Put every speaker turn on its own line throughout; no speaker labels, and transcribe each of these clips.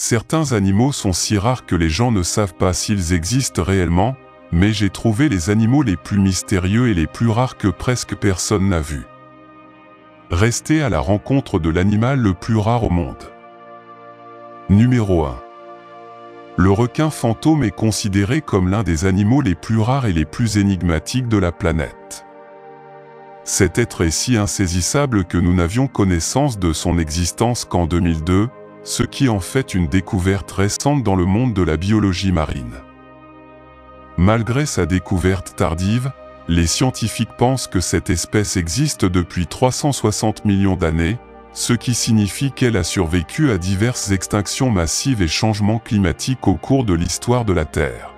Certains animaux sont si rares que les gens ne savent pas s'ils existent réellement, mais j'ai trouvé les animaux les plus mystérieux et les plus rares que presque personne n'a vus. Restez à la rencontre de l'animal le plus rare au monde. Numéro 1. Le requin fantôme est considéré comme l'un des animaux les plus rares et les plus énigmatiques de la planète. Cet être est si insaisissable que nous n'avions connaissance de son existence qu'en 2002, ce qui en fait une découverte récente dans le monde de la biologie marine. Malgré sa découverte tardive, les scientifiques pensent que cette espèce existe depuis 360 millions d'années, ce qui signifie qu'elle a survécu à diverses extinctions massives et changements climatiques au cours de l'histoire de la Terre.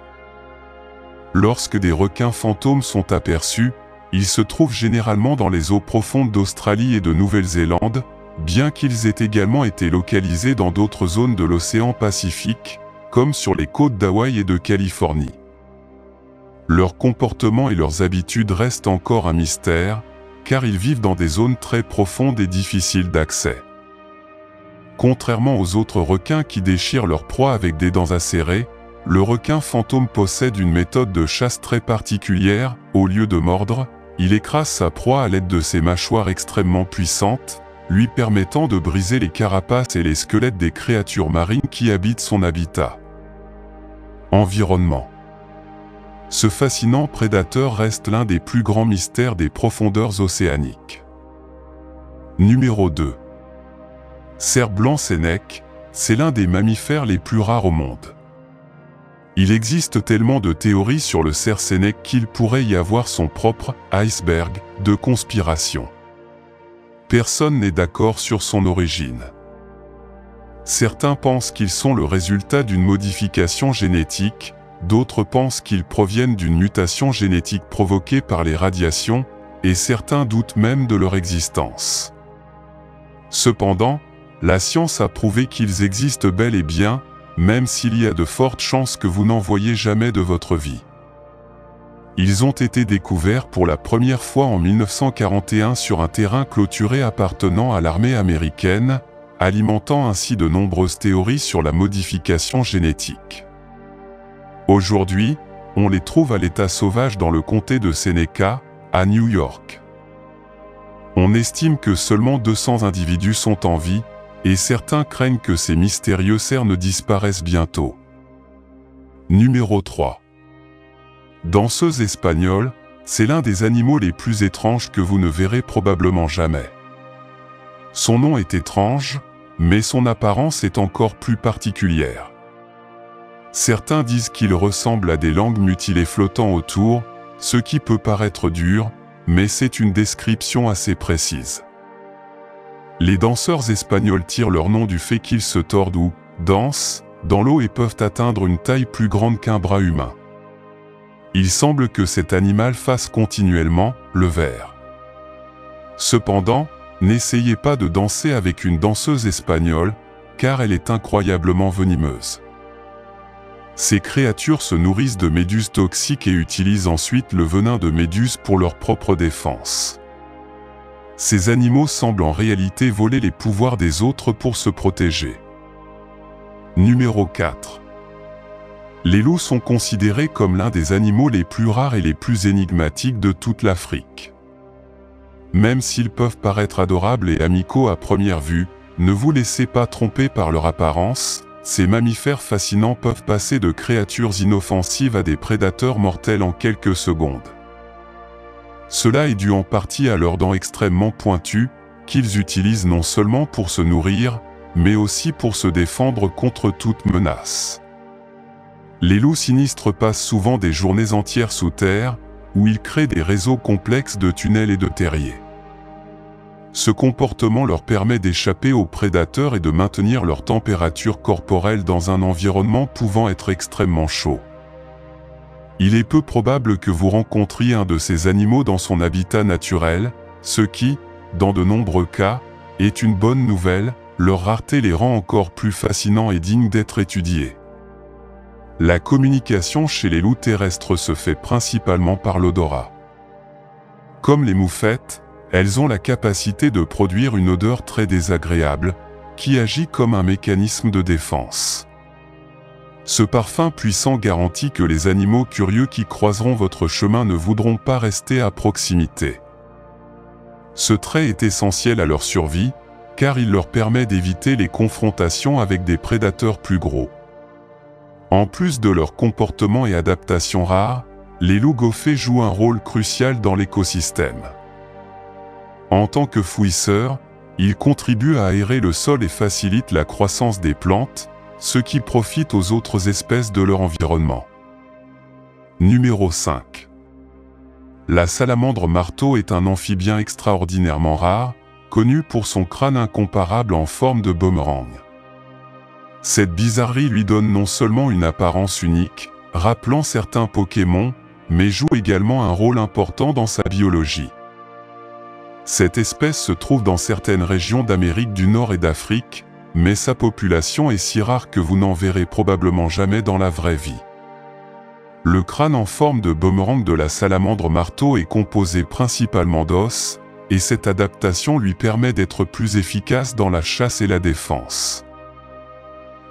Lorsque des requins fantômes sont aperçus, ils se trouvent généralement dans les eaux profondes d'Australie et de Nouvelle-Zélande, bien qu'ils aient également été localisés dans d'autres zones de l'océan Pacifique, comme sur les côtes d'Hawaï et de Californie. Leur comportement et leurs habitudes restent encore un mystère, car ils vivent dans des zones très profondes et difficiles d'accès. Contrairement aux autres requins qui déchirent leur proie avec des dents acérées, le requin fantôme possède une méthode de chasse très particulière. Au lieu de mordre, il écrase sa proie à l'aide de ses mâchoires extrêmement puissantes, lui permettant de briser les carapaces et les squelettes des créatures marines qui habitent son habitat. Environnement. Ce fascinant prédateur reste l'un des plus grands mystères des profondeurs océaniques. Numéro 2. Cerf blanc Sénèque, c'est l'un des mammifères les plus rares au monde. Il existe tellement de théories sur le cerf Sénèque qu'il pourrait y avoir son propre « iceberg » de conspiration. Personne n'est d'accord sur son origine. Certains pensent qu'ils sont le résultat d'une modification génétique, d'autres pensent qu'ils proviennent d'une mutation génétique provoquée par les radiations, et certains doutent même de leur existence. Cependant, la science a prouvé qu'ils existent bel et bien, même s'il y a de fortes chances que vous n'en voyiez jamais de votre vie. Ils ont été découverts pour la première fois en 1941 sur un terrain clôturé appartenant à l'armée américaine, alimentant ainsi de nombreuses théories sur la modification génétique. Aujourd'hui, on les trouve à l'état sauvage dans le comté de Seneca, à New York. On estime que seulement 200 individus sont en vie, et certains craignent que ces mystérieux cerfs ne disparaissent bientôt. Numéro 3. Danseuse espagnole, c'est l'un des animaux les plus étranges que vous ne verrez probablement jamais. Son nom est étrange, mais son apparence est encore plus particulière. Certains disent qu'il ressemble à des langues mutilées flottant autour, ce qui peut paraître dur, mais c'est une description assez précise. Les danseurs espagnols tirent leur nom du fait qu'ils se tordent ou dansent dans l'eau et peuvent atteindre une taille plus grande qu'un bras humain. Il semble que cet animal fasse continuellement le vers. Cependant, n'essayez pas de danser avec une danseuse espagnole, car elle est incroyablement venimeuse. Ces créatures se nourrissent de méduses toxiques et utilisent ensuite le venin de méduses pour leur propre défense. Ces animaux semblent en réalité voler les pouvoirs des autres pour se protéger. Numéro 4. Les loups sont considérés comme l'un des animaux les plus rares et les plus énigmatiques de toute l'Afrique. Même s'ils peuvent paraître adorables et amicaux à première vue, ne vous laissez pas tromper par leur apparence, ces mammifères fascinants peuvent passer de créatures inoffensives à des prédateurs mortels en quelques secondes. Cela est dû en partie à leurs dents extrêmement pointues, qu'ils utilisent non seulement pour se nourrir, mais aussi pour se défendre contre toute menace. Les loups sinistres passent souvent des journées entières sous terre, où ils créent des réseaux complexes de tunnels et de terriers. Ce comportement leur permet d'échapper aux prédateurs et de maintenir leur température corporelle dans un environnement pouvant être extrêmement chaud. Il est peu probable que vous rencontriez un de ces animaux dans son habitat naturel, ce qui, dans de nombreux cas, est une bonne nouvelle, leur rareté les rend encore plus fascinants et dignes d'être étudiés. La communication chez les loups terrestres se fait principalement par l'odorat. Comme les moufettes, elles ont la capacité de produire une odeur très désagréable, qui agit comme un mécanisme de défense. Ce parfum puissant garantit que les animaux curieux qui croiseront votre chemin ne voudront pas rester à proximité. Ce trait est essentiel à leur survie, car il leur permet d'éviter les confrontations avec des prédateurs plus gros. En plus de leur comportement et adaptation rares, les loups goffés jouent un rôle crucial dans l'écosystème. En tant que fouisseurs, ils contribuent à aérer le sol et facilitent la croissance des plantes, ce qui profite aux autres espèces de leur environnement. Numéro 5. La salamandre marteau est un amphibien extraordinairement rare, connu pour son crâne incomparable en forme de boomerang. Cette bizarrerie lui donne non seulement une apparence unique, rappelant certains Pokémon, mais joue également un rôle important dans sa biologie. Cette espèce se trouve dans certaines régions d'Amérique du Nord et d'Afrique, mais sa population est si rare que vous n'en verrez probablement jamais dans la vraie vie. Le crâne en forme de boomerang de la salamandre marteau est composé principalement d'os, et cette adaptation lui permet d'être plus efficace dans la chasse et la défense.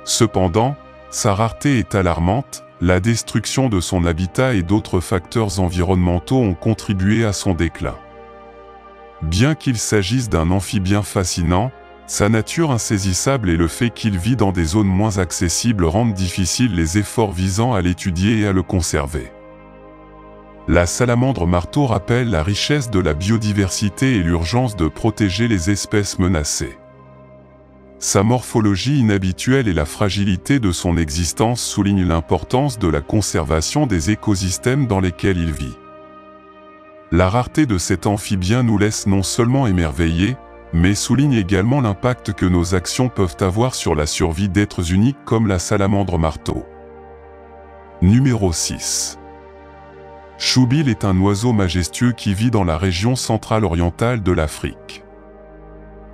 Cependant, sa rareté est alarmante, la destruction de son habitat et d'autres facteurs environnementaux ont contribué à son déclin. Bien qu'il s'agisse d'un amphibien fascinant, sa nature insaisissable et le fait qu'il vit dans des zones moins accessibles rendent difficiles les efforts visant à l'étudier et à le conserver. La salamandre marteau rappelle la richesse de la biodiversité et l'urgence de protéger les espèces menacées. Sa morphologie inhabituelle et la fragilité de son existence soulignent l'importance de la conservation des écosystèmes dans lesquels il vit. La rareté de cet amphibien nous laisse non seulement émerveillés, mais souligne également l'impact que nos actions peuvent avoir sur la survie d'êtres uniques comme la salamandre marteau. Numéro 6. Choubil est un oiseau majestueux qui vit dans la région centrale-orientale de l'Afrique.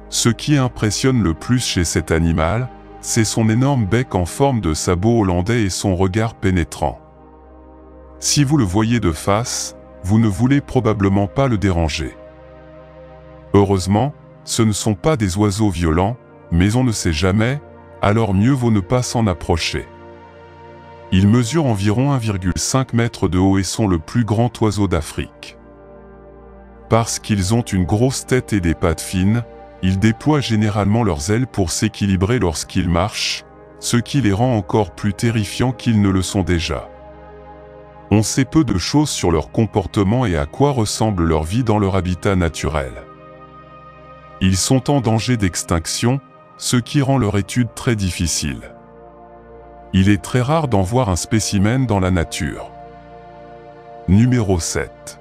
Ce qui impressionne le plus chez cet animal, c'est son énorme bec en forme de sabot hollandais et son regard pénétrant. Si vous le voyez de face, vous ne voulez probablement pas le déranger. Heureusement, ce ne sont pas des oiseaux violents, mais on ne sait jamais, alors mieux vaut ne pas s'en approcher. Ils mesurent environ 1,5 mètre de haut et sont le plus grand oiseau d'Afrique. Parce qu'ils ont une grosse tête et des pattes fines, ils déploient généralement leurs ailes pour s'équilibrer lorsqu'ils marchent, ce qui les rend encore plus terrifiants qu'ils ne le sont déjà. On sait peu de choses sur leur comportement et à quoi ressemble leur vie dans leur habitat naturel. Ils sont en danger d'extinction, ce qui rend leur étude très difficile. Il est très rare d'en voir un spécimen dans la nature. Numéro 7.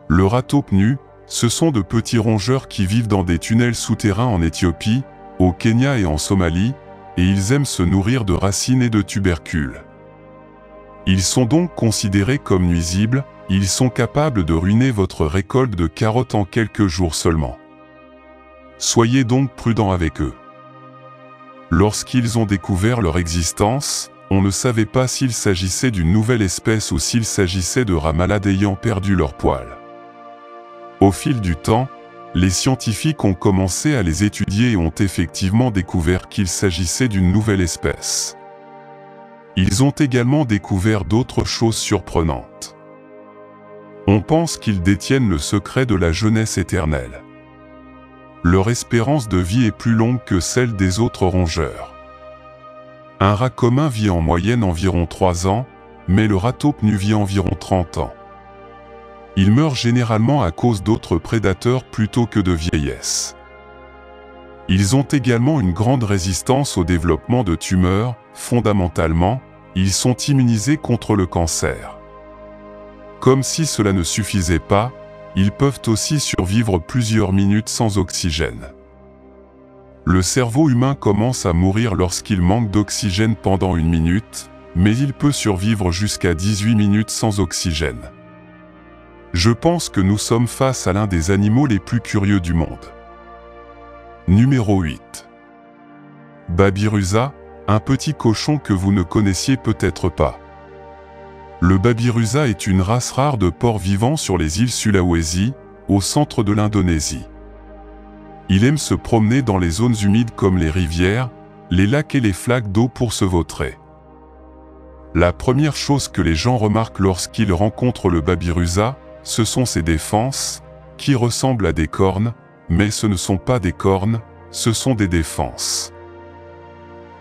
Le ratopnu, ce sont de petits rongeurs qui vivent dans des tunnels souterrains en Éthiopie, au Kenya et en Somalie, et ils aiment se nourrir de racines et de tubercules. Ils sont donc considérés comme nuisibles, ils sont capables de ruiner votre récolte de carottes en quelques jours seulement. Soyez donc prudents avec eux. Lorsqu'ils ont découvert leur existence, on ne savait pas s'il s'agissait d'une nouvelle espèce ou s'il s'agissait de rats malades ayant perdu leurs poils. Au fil du temps, les scientifiques ont commencé à les étudier et ont effectivement découvert qu'il s'agissait d'une nouvelle espèce. Ils ont également découvert d'autres choses surprenantes. On pense qu'ils détiennent le secret de la jeunesse éternelle. Leur espérance de vie est plus longue que celle des autres rongeurs. Un rat commun vit en moyenne environ 3 ans, mais le ratopnu vit environ 30 ans. Il meurt généralement à cause d'autres prédateurs plutôt que de vieillesse. Ils ont également une grande résistance au développement de tumeurs, fondamentalement, ils sont immunisés contre le cancer. Comme si cela ne suffisait pas, ils peuvent aussi survivre plusieurs minutes sans oxygène. Le cerveau humain commence à mourir lorsqu'il manque d'oxygène pendant 1 minute, mais il peut survivre jusqu'à 18 minutes sans oxygène. Je pense que nous sommes face à l'un des animaux les plus curieux du monde. Numéro 8. Babirusa, un petit cochon que vous ne connaissiez peut-être pas. Le babirusa est une race rare de porcs vivant sur les îles Sulawesi, au centre de l'Indonésie. Il aime se promener dans les zones humides comme les rivières, les lacs et les flaques d'eau pour se vautrer. La première chose que les gens remarquent lorsqu'ils rencontrent le babirusa, ce sont ses défenses, qui ressemblent à des cornes, mais ce ne sont pas des cornes, ce sont des défenses.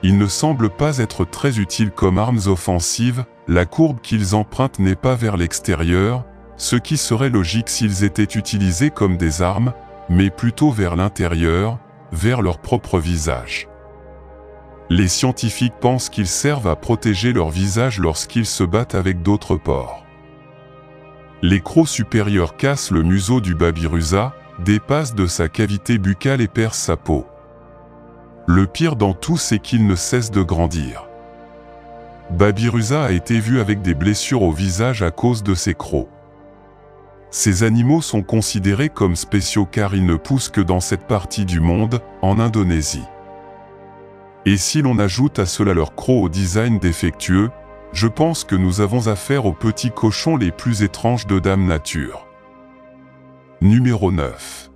Ils ne semblent pas être très utiles comme armes offensives, la courbe qu'ils empruntent n'est pas vers l'extérieur, ce qui serait logique s'ils étaient utilisés comme des armes, mais plutôt vers l'intérieur, vers leur propre visage. Les scientifiques pensent qu'ils servent à protéger leur visage lorsqu'ils se battent avec d'autres porcs. Les crocs supérieurs cassent le museau du babirusa, dépassent de sa cavité buccale et percent sa peau. Le pire dans tout, c'est qu'il ne cesse de grandir. Babirusa a été vu avec des blessures au visage à cause de ses crocs. Ces animaux sont considérés comme spéciaux car ils ne poussent que dans cette partie du monde, en Indonésie. Et si l'on ajoute à cela leurs crocs au design défectueux, je pense que nous avons affaire aux petits cochons les plus étranges de Dame Nature. Numéro 9.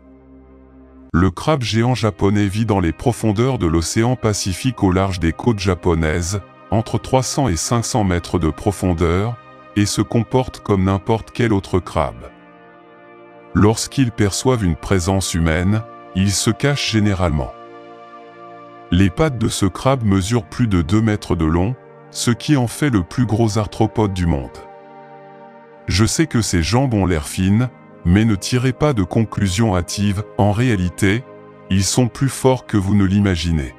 Le crabe géant japonais vit dans les profondeurs de l'océan Pacifique au large des côtes japonaises, entre 300 et 500 mètres de profondeur, et se comporte comme n'importe quel autre crabe. Lorsqu'ils perçoivent une présence humaine, ils se cachent généralement. Les pattes de ce crabe mesurent plus de 2 mètres de long, ce qui en fait le plus gros arthropode du monde. Je sais que ses jambes ont l'air fines, mais ne tirez pas de conclusions hâtives, en réalité, ils sont plus forts que vous ne l'imaginez.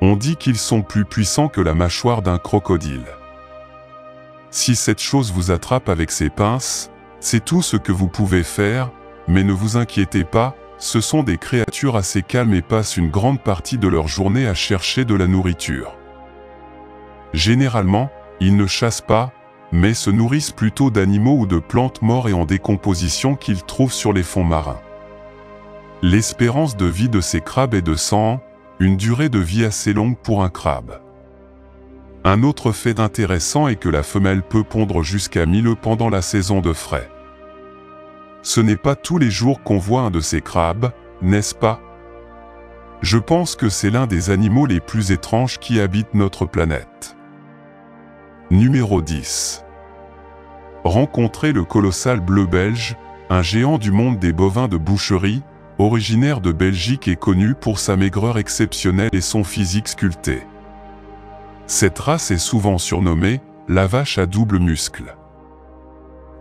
On dit qu'ils sont plus puissants que la mâchoire d'un crocodile. Si cette chose vous attrape avec ses pinces, c'est tout ce que vous pouvez faire, mais ne vous inquiétez pas, ce sont des créatures assez calmes et passent une grande partie de leur journée à chercher de la nourriture. Généralement, ils ne chassent pas, mais se nourrissent plutôt d'animaux ou de plantes mortes et en décomposition qu'ils trouvent sur les fonds marins. L'espérance de vie de ces crabes est de 100 ans, une durée de vie assez longue pour un crabe. Un autre fait intéressant est que la femelle peut pondre jusqu'à 1000 œufs pendant la saison de frai. Ce n'est pas tous les jours qu'on voit un de ces crabes, n'est-ce pas? Je pense que c'est l'un des animaux les plus étranges qui habitent notre planète. Numéro 10. Rencontrez le colossal bleu belge, un géant du monde des bovins de boucherie, originaire de Belgique et connu pour sa maigreur exceptionnelle et son physique sculpté. Cette race est souvent surnommée la vache à double muscle.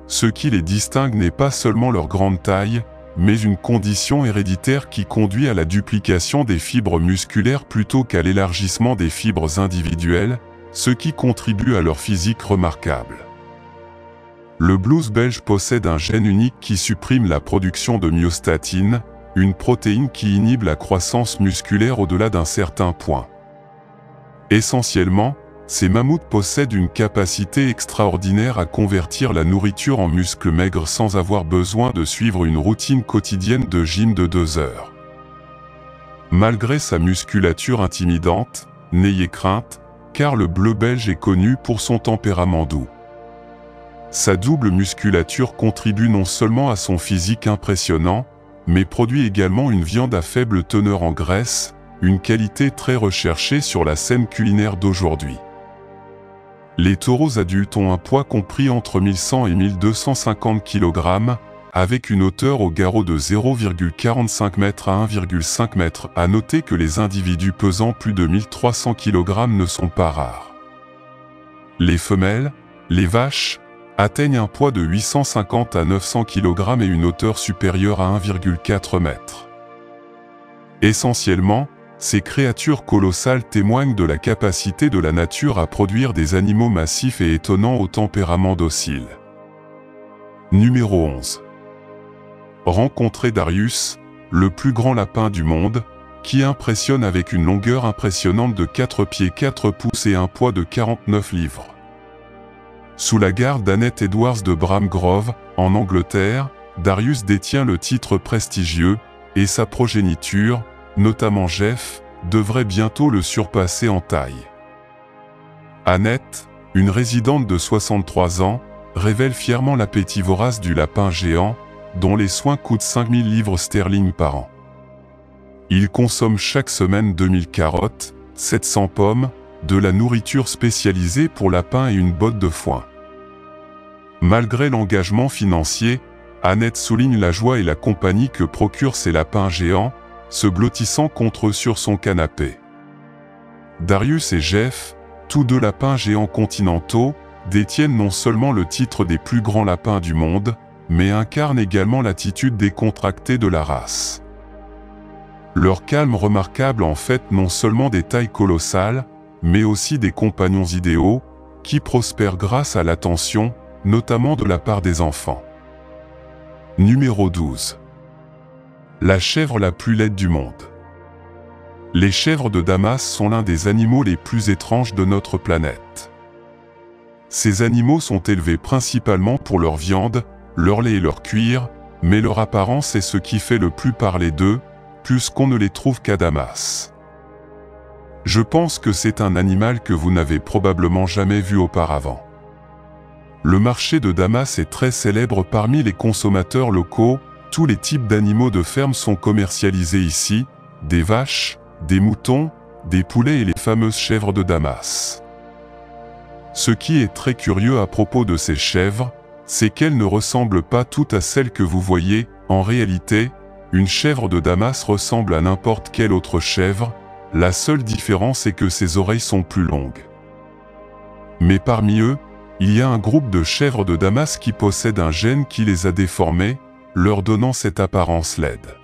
Ce qui les distingue n'est pas seulement leur grande taille, mais une condition héréditaire qui conduit à la duplication des fibres musculaires plutôt qu'à l'élargissement des fibres individuelles, ce qui contribue à leur physique remarquable. Le blues belge possède un gène unique qui supprime la production de myostatine, une protéine qui inhibe la croissance musculaire au-delà d'un certain point. Essentiellement, ces mammouths possèdent une capacité extraordinaire à convertir la nourriture en muscles maigres sans avoir besoin de suivre une routine quotidienne de gym de 2 heures. Malgré sa musculature intimidante, n'ayez crainte, car le bleu belge est connu pour son tempérament doux. Sa double musculature contribue non seulement à son physique impressionnant, mais produit également une viande à faible teneur en graisse, une qualité très recherchée sur la scène culinaire d'aujourd'hui. Les taureaux adultes ont un poids compris entre 1100 et 1250 kg, avec une hauteur au garrot de 0,45 m à 1,5 m. À noter que les individus pesant plus de 1300 kg ne sont pas rares. Les femelles, les vaches, atteignent un poids de 850 à 900 kg et une hauteur supérieure à 1,4 m. Essentiellement, ces créatures colossales témoignent de la capacité de la nature à produire des animaux massifs et étonnants au tempérament docile. Numéro 11. Rencontrez Darius, le plus grand lapin du monde, qui impressionne avec une longueur impressionnante de 4 pieds 4 pouces et un poids de 49 livres. Sous la garde d'Annette Edwards de Bramgrove, en Angleterre, Darius détient le titre prestigieux, et sa progéniture, notamment Jeff, devrait bientôt le surpasser en taille. Annette, une résidente de 63 ans, révèle fièrement l'appétit vorace du lapin géant, dont les soins coûtent 5000 livres sterling par an. Ils consomment chaque semaine 2000 carottes, 700 pommes, de la nourriture spécialisée pour lapins et une botte de foin. Malgré l'engagement financier, Annette souligne la joie et la compagnie que procurent ces lapins géants, se blottissant contre eux sur son canapé. Darius et Jeff, tous deux lapins géants continentaux, détiennent non seulement le titre des plus grands lapins du monde, mais incarnent également l'attitude décontractée de la race. Leur calme remarquable en fait non seulement des tailles colossales, mais aussi des compagnons idéaux, qui prospèrent grâce à l'attention, notamment de la part des enfants. Numéro 12. La chèvre la plus laide du monde. Les chèvres de Damas sont l'un des animaux les plus étranges de notre planète. Ces animaux sont élevés principalement pour leur viande, leur lait et leur cuir, mais leur apparence est ce qui fait le plus parler d'eux, puisqu'on ne les trouve qu'à Damas. Je pense que c'est un animal que vous n'avez probablement jamais vu auparavant. Le marché de Damas est très célèbre parmi les consommateurs locaux, tous les types d'animaux de ferme sont commercialisés ici, des vaches, des moutons, des poulets et les fameuses chèvres de Damas. Ce qui est très curieux à propos de ces chèvres, c'est qu'elles ne ressemblent pas toutes à celles que vous voyez. En réalité, une chèvre de Damas ressemble à n'importe quelle autre chèvre, la seule différence est que ses oreilles sont plus longues. Mais parmi eux, il y a un groupe de chèvres de Damas qui possèdent un gène qui les a déformées, leur donnant cette apparence laide.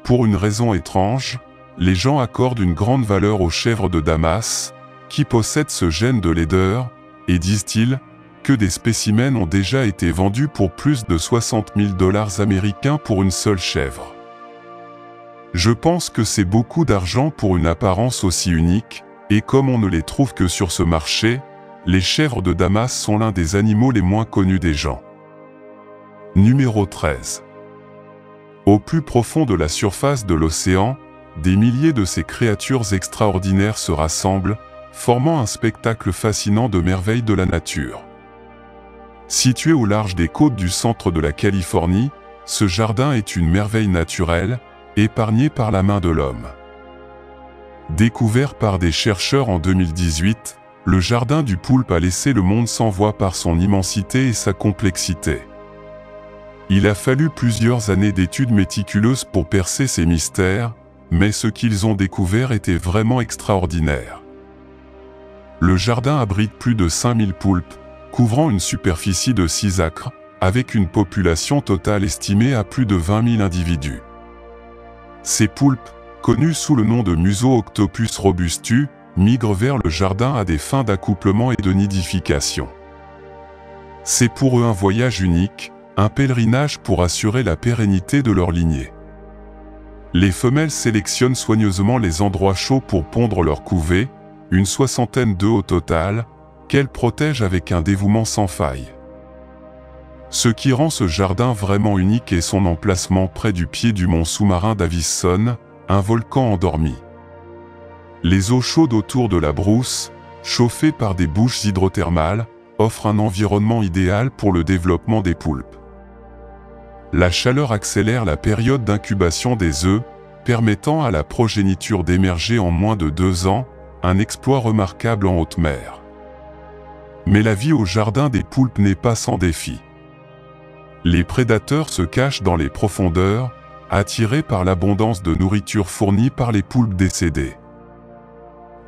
Pour une raison étrange, les gens accordent une grande valeur aux chèvres de Damas, qui possèdent ce gène de laideur, et disent-ils, que des spécimens ont déjà été vendus pour plus de 60 000 $ américains pour une seule chèvre. Je pense que c'est beaucoup d'argent pour une apparence aussi unique, et comme on ne les trouve que sur ce marché, les chèvres de Damas sont l'un des animaux les moins connus des gens. Numéro 13. Au plus profond de la surface de l'océan, des milliers de ces créatures extraordinaires se rassemblent, formant un spectacle fascinant de merveilles de la nature. Situé au large des côtes du centre de la Californie, ce jardin est une merveille naturelle, épargné par la main de l'homme. Découvert par des chercheurs en 2018, le jardin du poulpe a laissé le monde sans voix par son immensité et sa complexité. Il a fallu plusieurs années d'études méticuleuses pour percer ces mystères, mais ce qu'ils ont découvert était vraiment extraordinaire. Le jardin abrite plus de 5000 poulpes, couvrant une superficie de 6 acres, avec une population totale estimée à plus de 20 000 individus. Ces poulpes, connus sous le nom de Museooctopus robustus, migrent vers le jardin à des fins d'accouplement et de nidification. C'est pour eux un voyage unique, un pèlerinage pour assurer la pérennité de leur lignée. Les femelles sélectionnent soigneusement les endroits chauds pour pondre leur couvée, une 60aine d'œufs au total, qu'elles protègent avec un dévouement sans faille. Ce qui rend ce jardin vraiment unique est son emplacement près du pied du mont sous-marin Davison, un volcan endormi. Les eaux chaudes autour de la brousse, chauffées par des bouches hydrothermales, offrent un environnement idéal pour le développement des poulpes. La chaleur accélère la période d'incubation des œufs, permettant à la progéniture d'émerger en moins de 2 ans, un exploit remarquable en haute mer. Mais la vie au jardin des poulpes n'est pas sans défi. Les prédateurs se cachent dans les profondeurs, attirés par l'abondance de nourriture fournie par les poulpes décédés.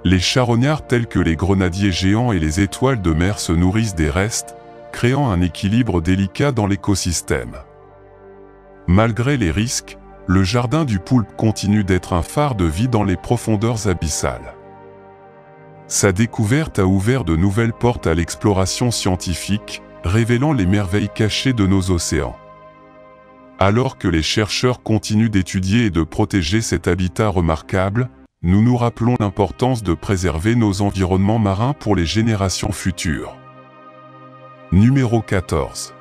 Les charognards tels que les grenadiers géants et les étoiles de mer se nourrissent des restes, créant un équilibre délicat dans l'écosystème. Malgré les risques, le jardin du poulpe continue d'être un phare de vie dans les profondeurs abyssales. Sa découverte a ouvert de nouvelles portes à l'exploration scientifique, révélant les merveilles cachées de nos océans. Alors que les chercheurs continuent d'étudier et de protéger cet habitat remarquable, nous nous rappelons l'importance de préserver nos environnements marins pour les générations futures. Numéro 14.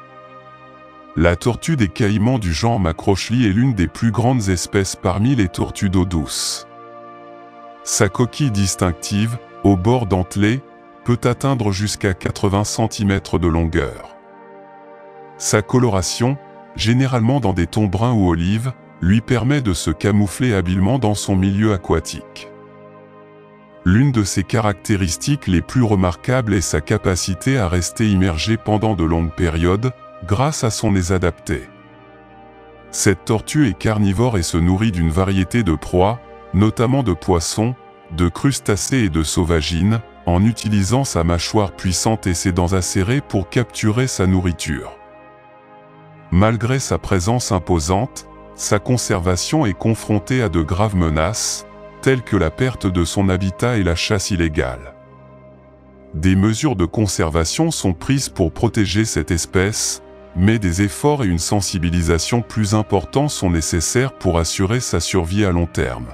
La tortue des Caïmans du genre Macrochli est l'une des plus grandes espèces parmi les tortues d'eau douce. Sa coquille distinctive, au bord dentelé, peut atteindre jusqu'à 80 cm de longueur. Sa coloration, généralement dans des tons bruns ou olives, lui permet de se camoufler habilement dans son milieu aquatique. L'une de ses caractéristiques les plus remarquables est sa capacité à rester immergée pendant de longues périodes, grâce à son nez adapté. Cette tortue est carnivore et se nourrit d'une variété de proies, notamment de poissons, de crustacés et de sauvagines, en utilisant sa mâchoire puissante et ses dents acérées pour capturer sa nourriture. Malgré sa présence imposante, sa conservation est confrontée à de graves menaces, telles que la perte de son habitat et la chasse illégale. Des mesures de conservation sont prises pour protéger cette espèce, mais des efforts et une sensibilisation plus importants sont nécessaires pour assurer sa survie à long terme.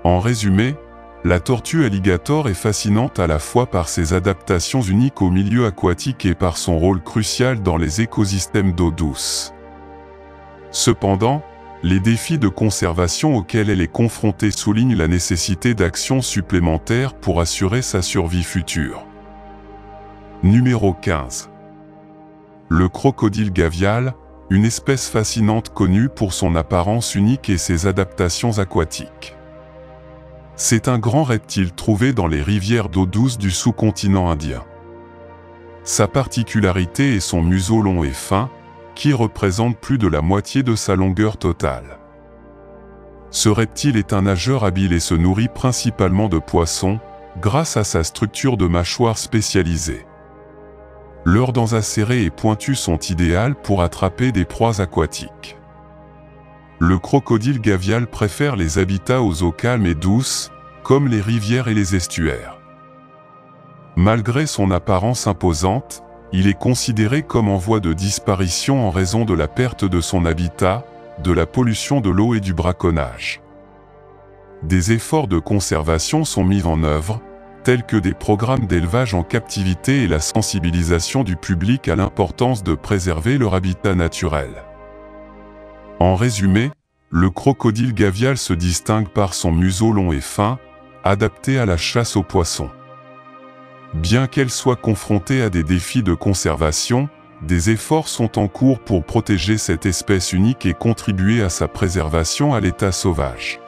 En résumé, la tortue alligator est fascinante à la fois par ses adaptations uniques au milieu aquatique et par son rôle crucial dans les écosystèmes d'eau douce. Cependant, les défis de conservation auxquels elle est confrontée soulignent la nécessité d'actions supplémentaires pour assurer sa survie future. Numéro 15. Le crocodile gavial, une espèce fascinante connue pour son apparence unique et ses adaptations aquatiques. C'est un grand reptile trouvé dans les rivières d'eau douce du sous-continent indien. Sa particularité est son museau long et fin, qui représente plus de la moitié de sa longueur totale. Ce reptile est un nageur habile et se nourrit principalement de poissons, grâce à sa structure de mâchoire spécialisée. Leurs dents acérées et pointues sont idéales pour attraper des proies aquatiques. Le crocodile gavial préfère les habitats aux eaux calmes et douces, comme les rivières et les estuaires. Malgré son apparence imposante, il est considéré comme en voie de disparition en raison de la perte de son habitat, de la pollution de l'eau et du braconnage. Des efforts de conservation sont mis en œuvre, tels que des programmes d'élevage en captivité et la sensibilisation du public à l'importance de préserver leur habitat naturel. En résumé, le crocodile gavial se distingue par son museau long et fin, adapté à la chasse aux poissons. Bien qu'elle soit confrontée à des défis de conservation, des efforts sont en cours pour protéger cette espèce unique et contribuer à sa préservation à l'état sauvage.